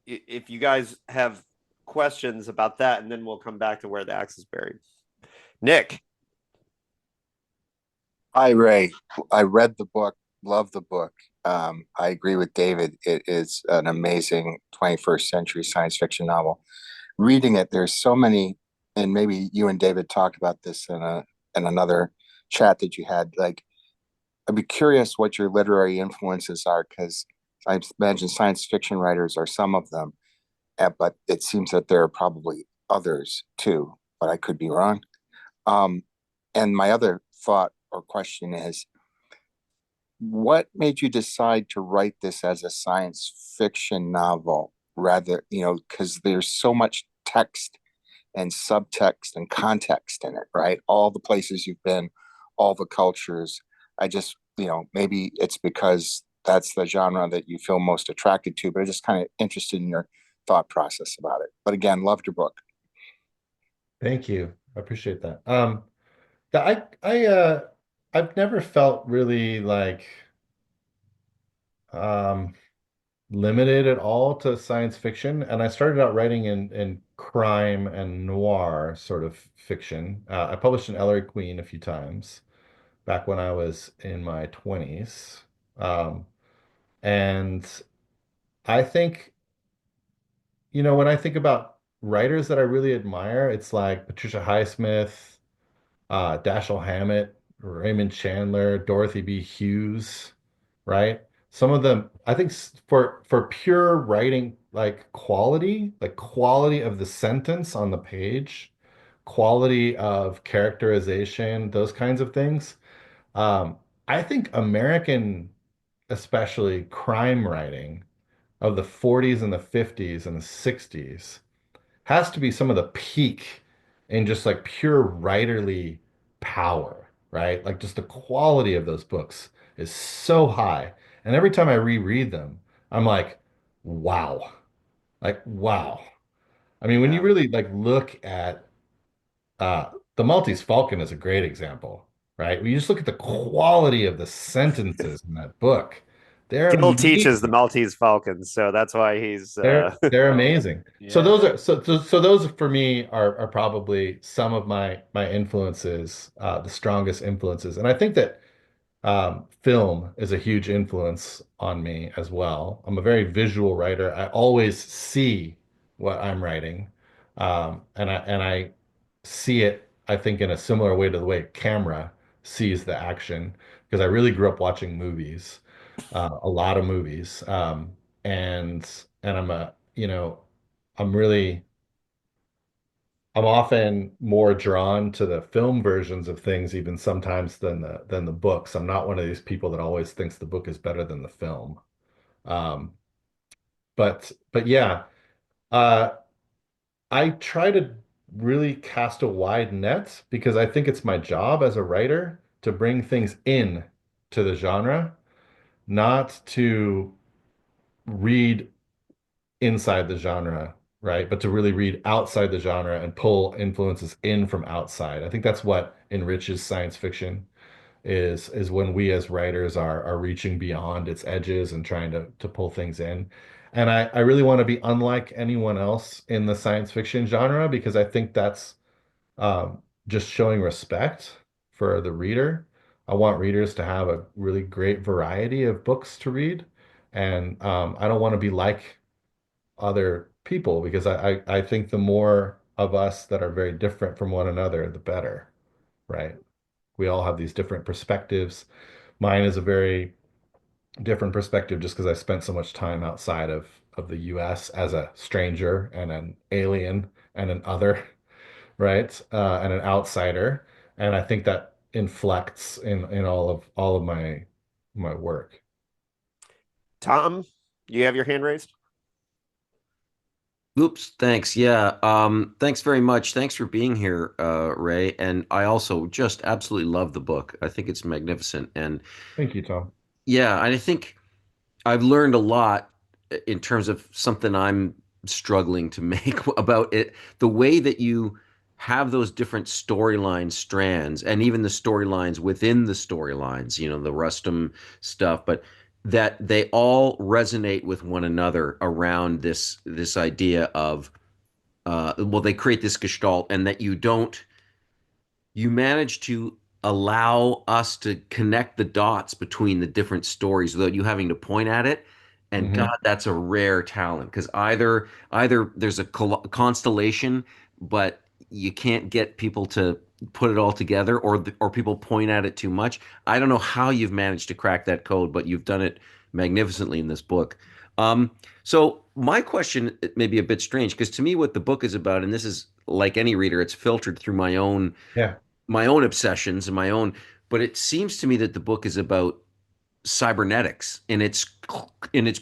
if you guys have questions about that, and then we'll come back to where the axe is buried. Nick. Hi, Ray. I read the book, love the book. I agree with David. It is an amazing 21st century science fiction novel. Reading it, there's so many, and maybe you and David talked about this in another chat that you had. Like, I'd be curious what your literary influences are, because I imagine science fiction writers are some of them, but it seems that there are probably others too, but I could be wrong. And my other thought or question is, what made you decide to write this as a science fiction novel rather, because there's so much text and subtext and context in it, right? All the places you've been, all the cultures. I just, maybe it's because that's the genre that you feel most attracted to, but I'm just kind of interested in your thought process about it. But again, loved your book. Thank you. I appreciate that. I've never felt really like limited at all to science fiction, and I started out writing in crime and noir sort of fiction. I published in Ellery Queen a few times back when I was in my 20s. And I think, when I think about writers that I really admire, it's like Patricia Highsmith, Dashiell Hammett, Raymond Chandler, Dorothy B. Hughes, right? Some of them, I think for pure writing, like quality of the sentence on the page, quality of characterization, those kinds of things. I think American, especially crime writing of the 40s and the 50s and the 60s has to be some of the peak in just like pure writerly power, right? Like just the quality of those books is so high. And every time I reread them, I'm like, wow. Like, wow. I mean, when you really like look at the Maltese Falcon is a great example, right? When you just look at the quality of the sentences in that book, they're Gil teaches the amazing. Maltese Falcons, so that's why he's They're amazing. So those are so those for me are probably some of my influences, the strongest influences. And I think that film is a huge influence on me as well. I'm a very visual writer. I always see what I'm writing, and I see it, I think, in a similar way to the way camera sees the action, because I really grew up watching movies, a lot of movies, and I'm I'm really I'm often more drawn to the film versions of things even sometimes than the books. I'm not one of these people that always thinks the book is better than the film. Um, but yeah, uh, I try to really cast a wide net because I think it's my job as a writer to bring things in to the genre, not to read inside the genre, right? But to really read outside the genre and pull influences in from outside. I think that's what enriches science fiction is when we as writers are reaching beyond its edges and trying to pull things in. And I really want to be unlike anyone else in the science fiction genre because I think that's just showing respect for the reader. I want readers to have a really great variety of books to read. And I don't want to be like other people because I think the more of us that are very different from one another, the better, right? We all have these different perspectives. Mine is a very different perspective just because I spent so much time outside of the US as a stranger and an alien and an other, right? And an outsider. And I think that inflects in all of my work. Tom, you have your hand raised. Oops, thanks. Yeah. Thanks very much. Thanks for being here, Ray. And I also just absolutely love the book. I think it's magnificent. And Thank you, Tom. yeah, and I think I've learned a lot in terms of something I'm struggling to make about it. The way that you have those different storyline strands and even the storylines within the storylines, the Rustum stuff, but that they all resonate with one another around this idea of well, they create this gestalt, and that you manage to allow us to connect the dots between the different stories without you having to point at it. And God, Hmm. that's a rare talent, because either there's a constellation, but you can't get people to put it all together, or people point at it too much. I don't know how you've managed to crack that code, but you've done it magnificently in this book. Um, so my question may be a bit strange, because to me, what the book is about, and this is like any reader, it's filtered through Yeah. my own obsessions and my own, but it seems to me that the book is about cybernetics in its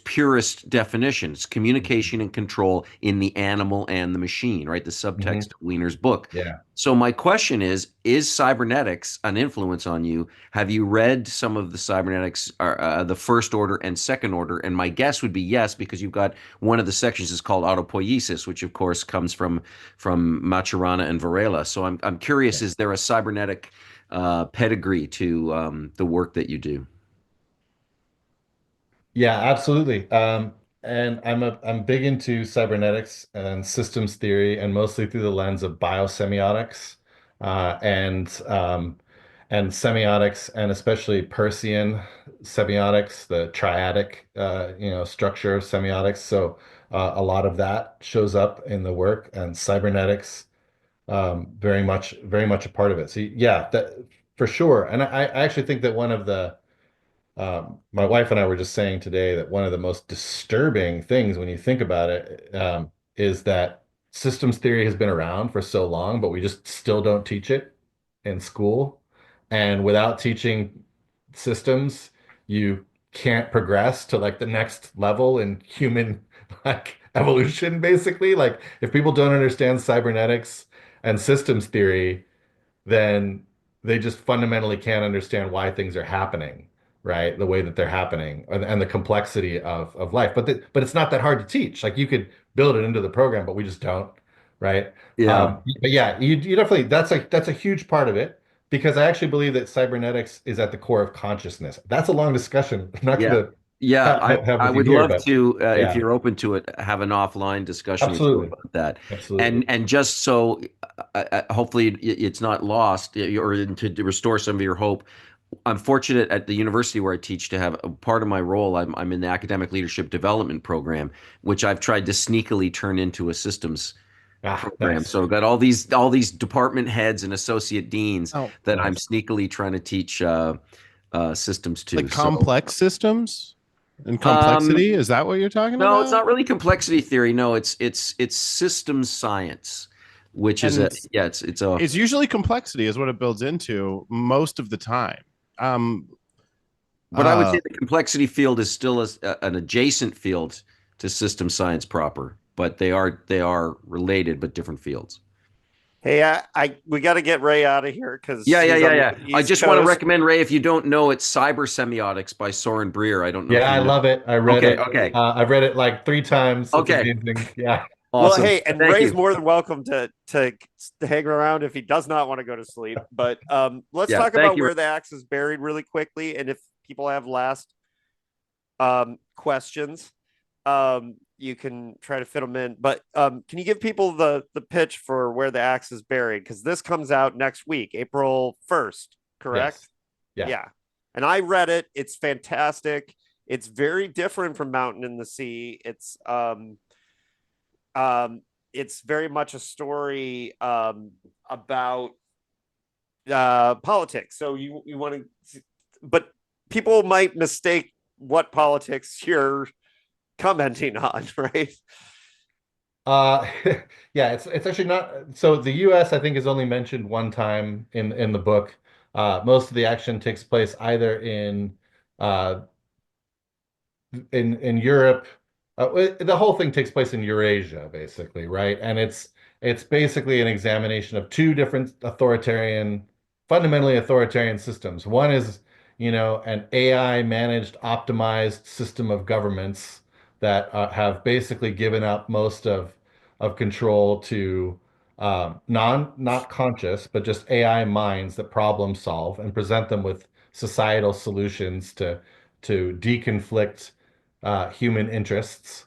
purest definition. It's communication and control in the animal and the machine, right? The Hmm. subtext of Wiener's book. Yeah. So my question is cybernetics an influence on you? Have you read some of the cybernetics, the first order and second order? And my guess would be yes, because you've got one of the sections is called autopoiesis, which of course comes from Maturana and Varela. So I'm curious, is there a cybernetic pedigree to the work that you do? Yeah, absolutely. And I'm big into cybernetics and systems theory, and mostly through the lens of biosemiotics, and semiotics, and especially Persian semiotics, the triadic structure of semiotics. So a lot of that shows up in the work, and cybernetics very much a part of it. So yeah, that for sure. And I actually think that one of the my wife and I were just saying today that one of the most disturbing things when you think about it, is that systems theory has been around for so long, but we just still don't teach it in school. And without teaching systems, you can't progress to like the next level in human like evolution, basically. Like if people don't understand cybernetics and systems theory, then they just fundamentally can't understand why things are happening, right? The way that they're happening, and the complexity of life. But it's not that hard to teach. Like you could build it into the program, but we just don't, right? Yeah. But yeah, you definitely that's a huge part of it, because I actually believe that cybernetics is at the core of consciousness. That's a long discussion. I'm not Yeah. going to Yeah, have I with you would here, love but to, if yeah, you're open to it, have an offline discussion with you absolutely, about that. absolutely. And just so hopefully it's not lost, or to restore some of your hope. I'm fortunate at the university where I teach to have a part of my role. I'm in the academic leadership development program, which I've tried to sneakily turn into a systems Ah, program. nice, So I've got all these department heads and associate deans Oh, that I'm nice. sneakily trying to teach systems to. like So. complex systems and Um, complexity. Is that what you're talking No, it's about? not really complexity theory. No, it's systems science, which is a And yeah, it's a it's usually complexity is what it builds into most of the time. Um, but I would uh, say the complexity field is still an adjacent field to system science proper, but they are related but different fields. Hey, I we got to get Ray out of here because Yeah, yeah, he's yeah, on the yeah. I East just want to Coast. recommend, Ray, if you don't know, it's Cyber Semiotics by Soren Breer. I don't know if Yeah, you I know. love it. I read Okay, it. okay, I've read it like 3 times. It's okay. amazing. Yeah. Well, Awesome. hey, and Thank Ray's you. more than welcome to hang around if he does not want to go to sleep. But let's Yeah, talk thank about you. where the axe is buried really quickly, and if people have last questions, you can try to fit them in. But can you give people the pitch for where the axe is buried? Because this comes out next week, April 1st, correct? Yes. Yeah. Yeah. And I read it. It's fantastic. It's very different from Mountain in the Sea. Um, it's very much a story about politics. So you want to, but people might mistake what politics you're commenting on, right? Uh, yeah, it's actually not. So the U.S. I think is only mentioned one time in the book. Most of the action takes place either uh in Europe, The whole thing takes place in Eurasia, basically, right? And it's basically an examination of two different fundamentally authoritarian systems. One is, an AI managed, optimized system of governments that have basically given up most of control to not conscious, but just AI minds that problem solve and present them with societal solutions to deconflict human interests.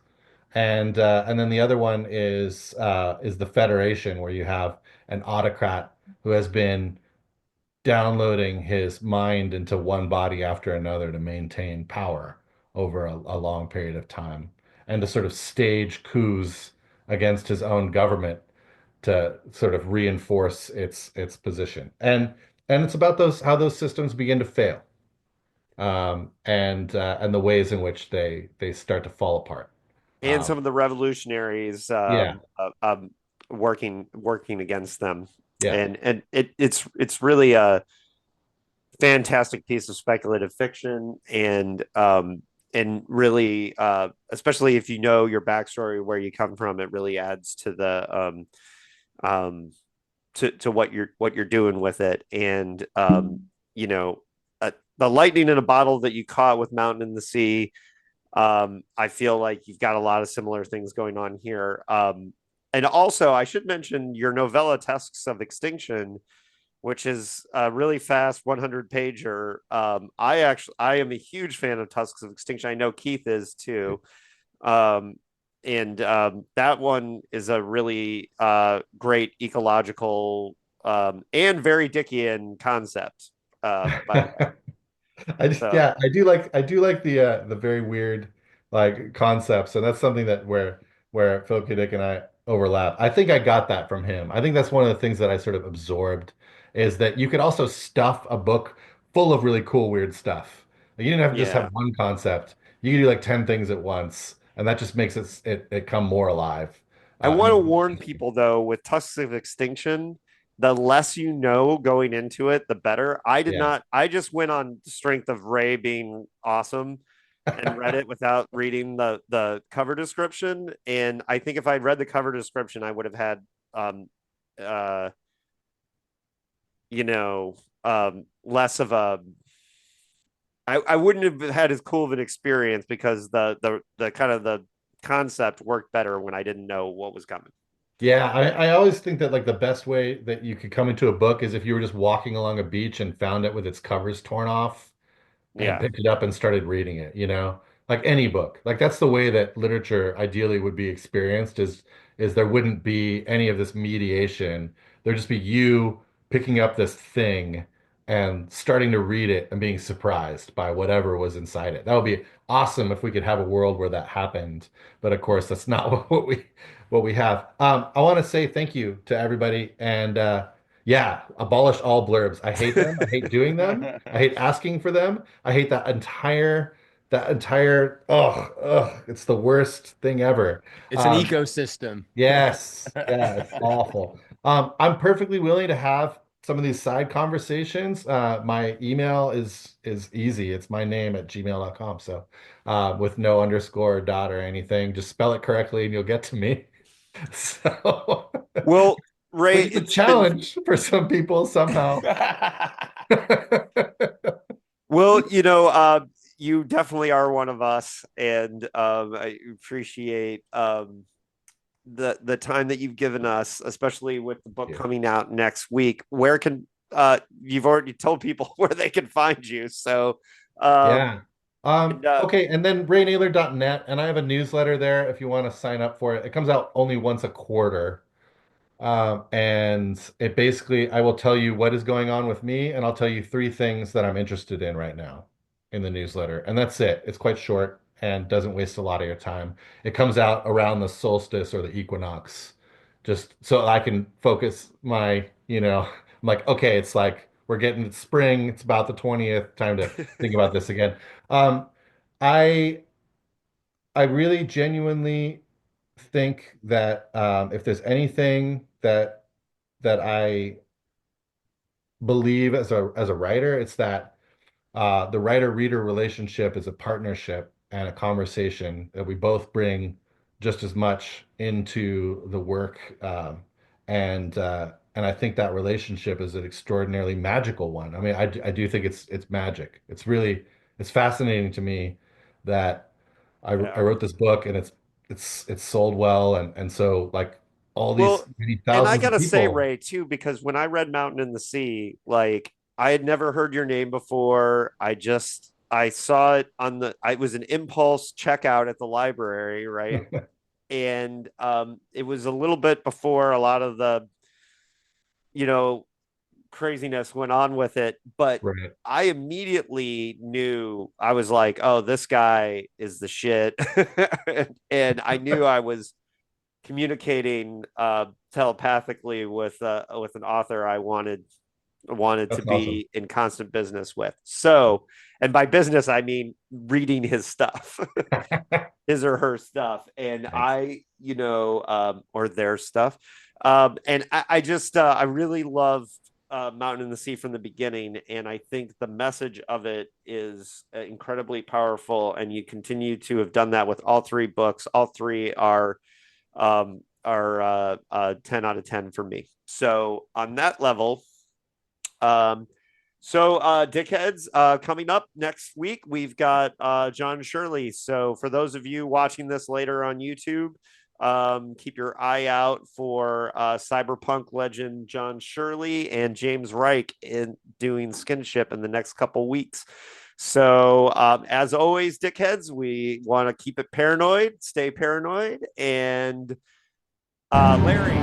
And then the other one is the Federation, where you have an autocrat who has been downloading his mind into one body after another to maintain power over a long period of time, and to sort of stage coups against his own government to sort of reinforce its position. And it's about those how those systems begin to fail, and the ways in which they start to fall apart. And Um, some of the revolutionaries yeah, working against them. yeah. And it's really a fantastic piece of speculative fiction, and really especially if you know your backstory, where you come from, it really adds to the um to what you're doing with it. And you know the lightning in a bottle that you caught with Mountain in the Sea, I feel like you've got a lot of similar things going on here. And also, I should mention your novella Tusks of Extinction, which is a really fast 100 pager. I am a huge fan of Tusks of Extinction. I know Keith is too. Um, and that one is a really great ecological and very Dickian concept. By the way, so I do like the very weird like concepts, and that's something that where Philip K. Dick and I overlap. I think I got that from him. I think that's one of the things that I sort of absorbed is that you could also stuff a book full of really cool weird stuff. Like, you didn't have to just yeah. have one concept. You could do like 10 things at once, and that just makes it come more alive. I And want to it's warn interesting. people though, with Tusks of Extinction, the less you know going into it, the better. I did Yeah. not. I just went on the strength of Ray being awesome and read it without reading the cover description. And I think if I'd read the cover description, I would have had um uh you know less of a I wouldn't have had as cool of an experience, because the kind of the concept worked better when I didn't know what was coming. Yeah, I always think that like the best way that you could come into a book is if you were just walking along a beach and found it with its covers torn off and Yeah. picked it up and started reading it, like any book. Like that's the way that literature ideally would be experienced is there wouldn't be any of this mediation. There'd just be you picking up this thing and starting to read it and being surprised by whatever was inside it. That would be awesome if we could have a world where that happened. But of course, that's not what we have. I want to say thank you to everybody, and yeah, abolish all blurbs. I hate them. I hate doing them. I hate asking for them. I hate that entire it's the worst thing ever. It's an Um, ecosystem. yes, yeah, it's awful. I'm perfectly willing to have some of these side conversations. My email is easy. It's my name at gmail.com. So with no underscore or dot or anything, just spell it correctly and you'll get to me. So Well, Ray, which is a it's been challenge for some people somehow. well, you definitely are one of us, and I appreciate the time that you've given us, especially with the book Yeah. coming out next week. Where can you've already told people where they can find you, so Yeah. and, Okay, and then raynailer.net, and I have a newsletter there if you want to sign up for it. It comes out only once a quarter. And it basically, I will tell you what is going on with me, and I'll tell you three things that I'm interested in right now in the newsletter. And that's it. It's quite short and doesn't waste a lot of your time. It comes out around the solstice or the equinox, just so I can focus I'm like, okay, it's like we're getting to spring. It's about the 20th. Time to think about this again. Um, I I really genuinely think that if there's anything that I believe as a writer, it's that the writer-reader relationship is a partnership, and a conversation that we both bring just as much into the work. And I think that relationship is an extraordinarily magical one. I mean, I do think it's magic. It's fascinating to me that I wrote this book and it's sold well, and so like all these Well, many and I thousands of gotta say, people. Ray, too, because when I read Mountain in the Sea, like I had never heard your name before. I saw it on I was an impulse checkout at the library, right? And it was a little bit before a lot of the, you know, craziness went on with it, but Right. I immediately knew. I was like, oh, this guy is the shit. And I knew I was communicating telepathically with an author I wanted to That's awesome. be in constant business with. So, and by business I mean reading his stuff, his or her stuff, and Thanks. or their stuff. And I just I really love Mountain in the Sea from the beginning, and I think the message of it is incredibly powerful. And you continue to have done that with all three books. All three are 10 out of 10 for me. So on that level, Dickheads, coming up next week, we've got John Shirley. So for those of you watching this later on YouTube, keep your eye out for cyberpunk legend John Shirley and James Reich in doing Skinship in the next couple weeks. So as always, Dickheads, we want to keep it paranoid, stay paranoid, and Larry.